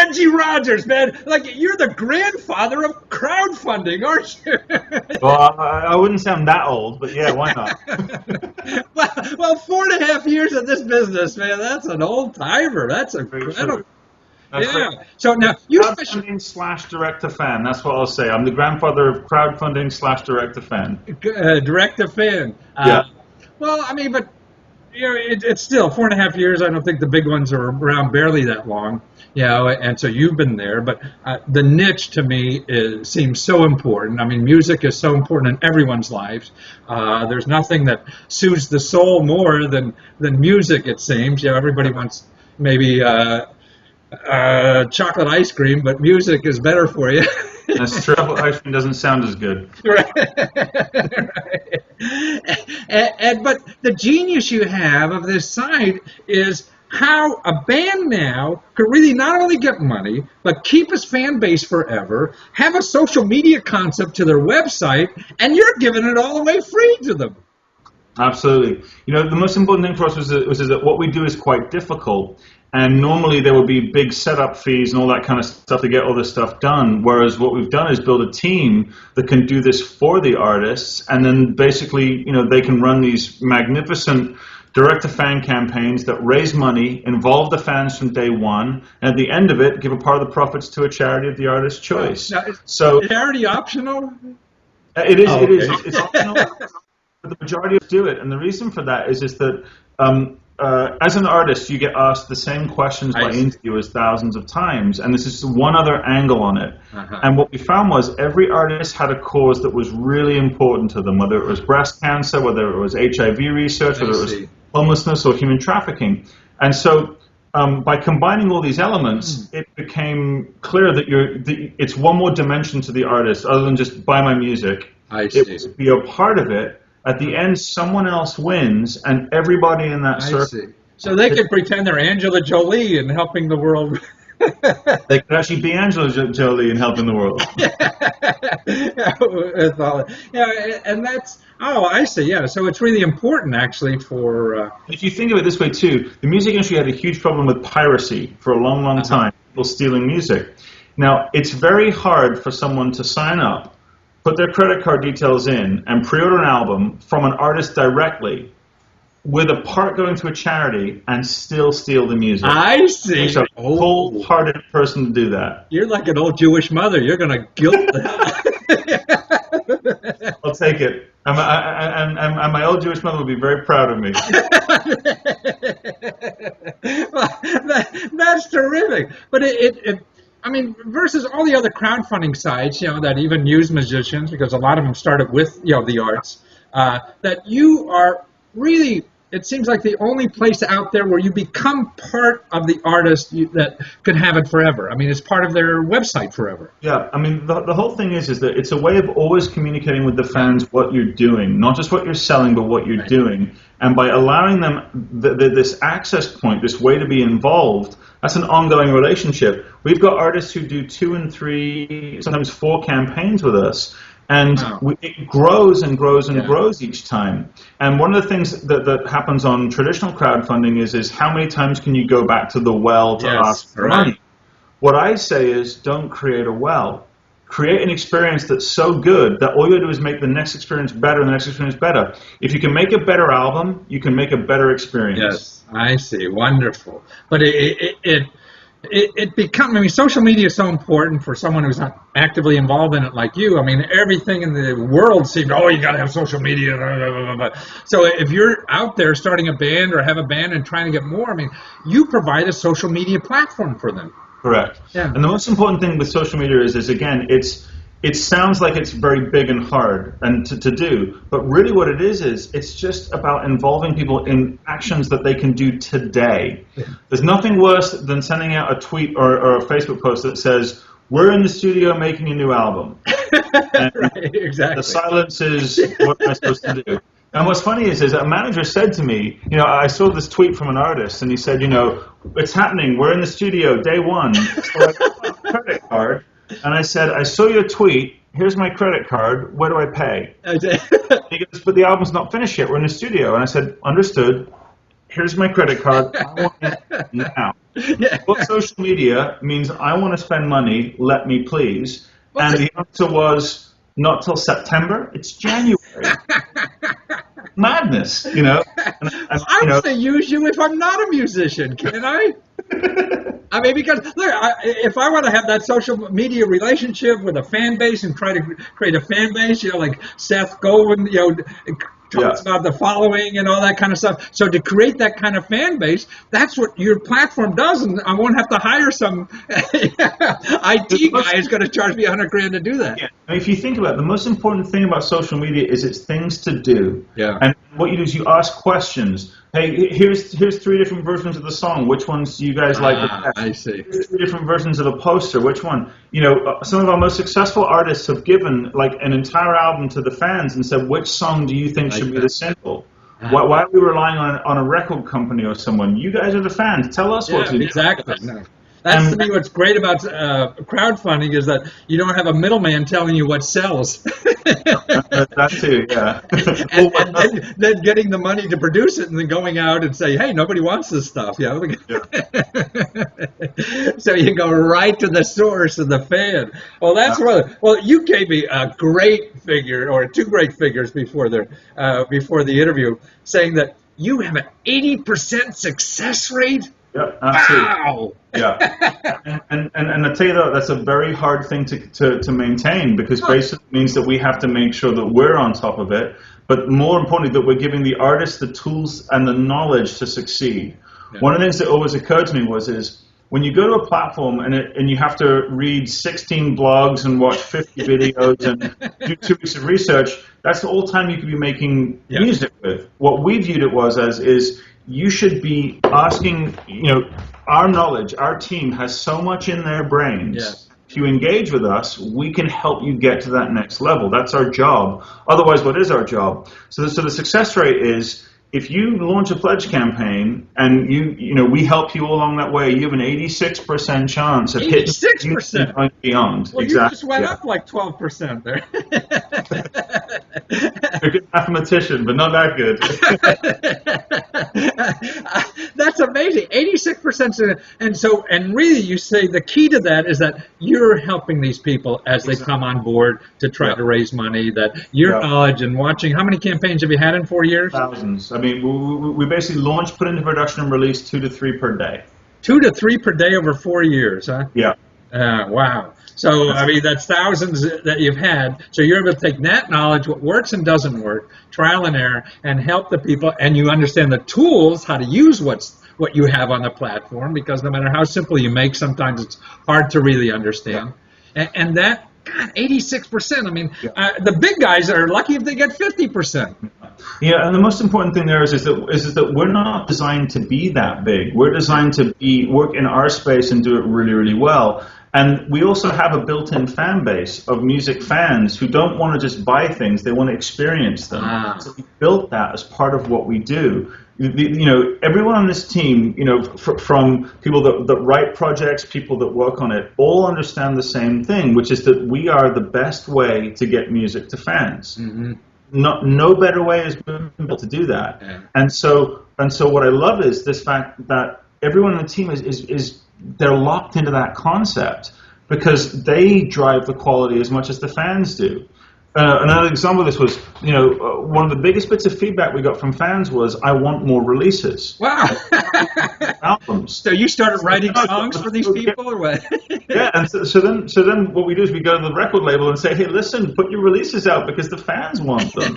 Reggie Rogers, man. Like, you're the grandfather of crowdfunding, aren't you? Well, I wouldn't say I'm that old, but yeah, why not? well, 4.5 years of this business, man. That's an old timer. That's Very incredible. true. That's Yeah. right. So now you special Crowdfunding slash direct to fan. That's what I'll say. I'm the grandfather of crowdfunding slash direct to fan. direct to fan. Yeah. Well, I mean, but it's still 4.5 years. I don't think the big ones are around barely that long. And so you've been there, but the niche to me seems so important. I mean, music is so important in everyone's lives. There's nothing that soothes the soul more than music. It seems. Everybody wants maybe chocolate ice cream, but music is better for you. That's true. Ice cream doesn't sound as good. Right. Right. But the genius you have of this site is how a band now could really not only get money, but keep its fan base forever, have a social media concept to their website, and you're giving it all away free to them. Absolutely. The most important thing for us was that what we do is quite difficult. And normally there would be big setup fees and all that kind of stuff to get all this stuff done. Whereas what we've done is build a team that can do this for the artists. And then basically, they can run these magnificent direct-to-fan campaigns that raise money, involve the fans from day one, and at the end of it, give a part of the profits to a charity of the artist's choice. Now, So charity optional? It is. Oh, It is. okay. It's optional. But the majority of us do it, and the reason for that is that as an artist, you get asked the same questions by interviewers thousands of times, and this is one other angle on it. Uh-huh. And what we found was every artist had a cause that was really important to them, whether it was breast cancer, whether it was HIV research, whether it was homelessness or human trafficking. And so by combining all these elements, it became clear that it's one more dimension to the artist other than just buy my music. It would be a part of it. At the end, someone else wins, and everybody in that circle. So they could pretend they're Angela Jolie and helping the world. They could actually be Angela Jolie and helping the world. And that's, I see, yeah. So it's really important, actually, for... If you think of it this way, too, the music industry had a huge problem with piracy for a long, long time, people stealing music. Now, it's very hard for someone to sign up, put their credit card details in, and pre-order an album from an artist directly with a part going to a charity and still steal the music. I see. It's a cold-hearted person to do that. You're like an old Jewish mother. You're going to guilt them. I'll take it. And my old Jewish mother would be very proud of me. Well, that's terrific. But I mean, versus all the other crowdfunding sites, that even use musicians, because a lot of them started with, the arts, that you are really, it seems like the only place out there where you become part of the artist that can have it forever. I mean, it's part of their website forever. Yeah, I mean, the whole thing is that it's a way of always communicating with the fans what you're doing, not just what you're selling, but what you're doing. And by allowing them this access point, this way to be involved, that's an ongoing relationship. We've got artists who do 2 and 3, sometimes 4 campaigns with us, and it grows and grows and grows each time. And one of the things that happens on traditional crowdfunding is how many times can you go back to the well to ask for money? What I say is don't create a well. Create an experience that's so good that all you do is make the next experience better and the next experience better. If you can make a better album, you can make a better experience. Yes, I see. Wonderful. But it becomes, I mean, social media is so important for someone who's not actively involved in it like you. I mean, everything in the world seems, you got to have social media. Blah, blah, blah, blah. So if you're out there starting a band or have a band and trying to get more, I mean, you provide a social media platform for them. Correct. Yeah. And the most important thing with social media is again, it sounds like it's very big and hard and to do, but really what it is it's just about involving people in actions that they can do today. Yeah. There's nothing worse than sending out a tweet or a Facebook post that says, we're in the studio making a new album. And right, exactly. The silence is what am I supposed to do? And what's funny is a manager said to me, I saw this tweet from an artist, and he said, it's happening. We're in the studio, day one. So I got my credit card, and I said, I saw your tweet. Here's my credit card. Where do I pay? He goes, but the album's not finished yet. We're in the studio. And I said, understood. here's my credit card. I want it now. Yeah. Well, social media means I want to spend money. Let me please. What's And it? the answer was not till September. It's January. Madness, you know. And I you know, want to use you if I'm not a musician, can I? I mean, because look, if I want to have that social media relationship with a fan base and try to create a fan base, like Seth Godin, talks yeah. about the following and all that kind of stuff. So to create that kind of fan base, that's what your platform does, and I won't have to hire some IT guy who's going to charge me $100,000 to do that. Yeah. If you think about it, the most important thing about social media is it's things to do. Yeah. And what you do is you ask questions. Hey, here's 3 different versions of the song. Which ones do you guys like the best? I see. Here's 3 different versions of a poster. Which one? Some of our most successful artists have given like an entire album to the fans and said, which song do you think should be the single? Why are we relying on a record company or someone? You guys are the fans. Tell us what to do. Exactly. No. That's to me what's great about crowdfunding is that you don't have a middleman telling you what sells. That too, yeah. and then getting the money to produce it and then going out and say, hey, nobody wants this stuff. Yeah. So you go right to the source of the fan. Well, that's well, you gave me a great figure or 2 great figures before the interview saying that you have an 80% success rate. Yeah, absolutely. Wow. Yeah, and I tell you that's a very hard thing to maintain because basically it means that we have to make sure that we're on top of it, but more importantly that we're giving the artists the tools and the knowledge to succeed. Yeah. One of the things that always occurred to me is when you go to a platform and you have to read 16 blogs and watch 50 videos and do 2 weeks of research, that's all time you could be making music with. What we viewed it is you should be asking, our knowledge, our team has so much in their brains. Yes. If you engage with us, we can help you get to that next level. That's our job. Otherwise, what is our job? So the success rate is if you launch a pledge campaign and we help you along that way, you have an 86% chance of hitting 86% and beyond. Well, exactly. You just went up like 12% there. You're a good mathematician, but not that good. That's amazing. 86%. And really you say the key to that is that you're helping these people as they come on board to try to raise money, that your knowledge and watching. How many campaigns have you had in 4 years? Thousands. I mean, we basically launch, put into production, and release 2 to 3 per day. 2 to 3 per day over 4 years, huh? Yeah. Wow. So, I mean, that's thousands that you've had. So you're able to take that knowledge, what works and doesn't work, trial and error, and help the people. And you understand the tools, how to use what you have on the platform, because no matter how simple you make, sometimes it's hard to really understand. And that, God, 86%. I mean, the big guys are lucky if they get 50%. Yeah, and the most important thing there is that we're not designed to be that big. We're designed to work in our space and do it really, really well. And we also have a built-in fan base of music fans who don't want to just buy things; they want to experience them. So we built that as part of what we do. Everyone on this team, from people that write projects, people that work on it, all understand the same thing, which is that we are the best way to get music to fans. Mm-hmm. No better way has been able to do that. Yeah. And so what I love is this fact that everyone on the team is they're locked into that concept because they drive the quality as much as the fans do. Another example of this was, one of the biggest bits of feedback we got from fans was, I want more releases. Wow. Albums. So you started writing songs for these people or what? Yeah, and so then what we do is we go to the record label and say, hey, listen, put your releases out because the fans want them.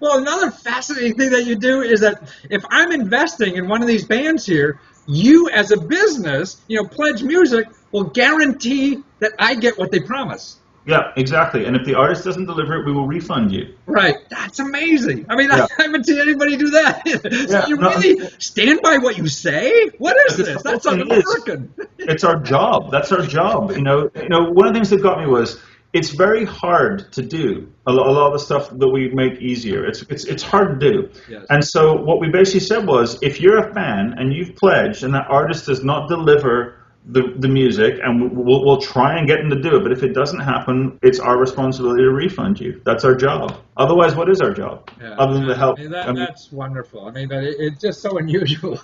Well, another fascinating thing that you do is that if I'm investing in one of these bands here, you as a business, Pledge Music will guarantee that I get what they promise. Yeah, exactly. And if the artist doesn't deliver it, we will refund you. Right. That's amazing. I mean, I haven't seen anybody do that. So you really stand by what you say? What is this? That's un-American. It's our job. That's our job. One of the things that got me was it's very hard to do a lot of the stuff that we make easier. It's hard to do. Yes. And so what we basically said was, if you're a fan and you've pledged and that artist does not deliver the music, and we'll try and get them to do it. But if it doesn't happen, it's our responsibility to refund you. That's our job. Otherwise, what is our job other than to help? I mean, that's wonderful. I mean, it's just so unusual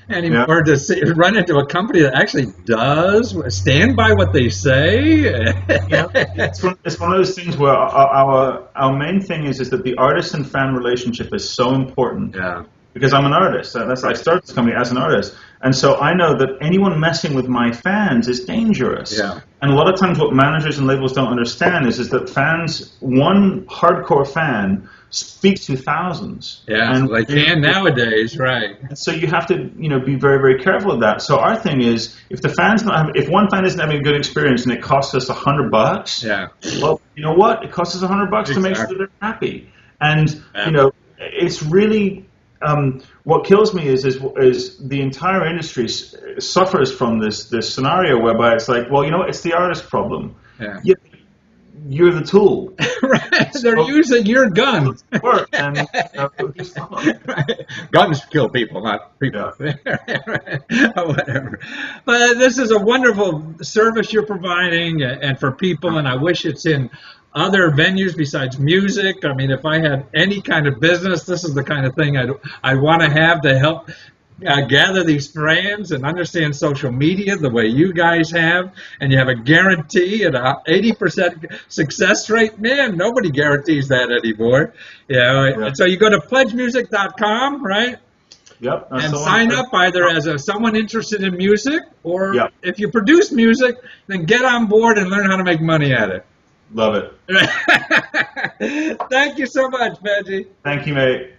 anymore to run into a company that actually does stand by what they say. It's one of those things where our main thing is that the artist and fan relationship is so important. Yeah. Because I'm an artist. I started this company as an artist. And so I know that anyone messing with my fans is dangerous. Yeah. And a lot of times what managers and labels don't understand is that one hardcore fan speaks to thousands. Yeah, and they can nowadays, right. And so you have to, be very, very careful of that. So our thing is, if if one fan isn't having a good experience and it costs us $100, well, you know what? It costs us $100 to make sure that they're happy. And, it's really... what kills me is the entire industry suffers from this scenario whereby it's like, well, it's the artist's problem. Yeah. You're the tool. Right. They're using your gun. Work and, right. Guns kill people, not people. Yeah. Whatever. But this is a wonderful service you're providing, and for people, and I wish it's in other venues besides music. I mean, if I had any kind of business, this is the kind of thing I'd want to have to help gather these fans and understand social media the way you guys have, and you have a guarantee at a 80% success rate. Man, nobody guarantees that anymore. And so you go to pledgemusic.com, right? Yep. And sign up either as someone interested in music, or if you produce music, then get on board and learn how to make money at it. Love it. Thank you so much, Benji. Thank you, mate.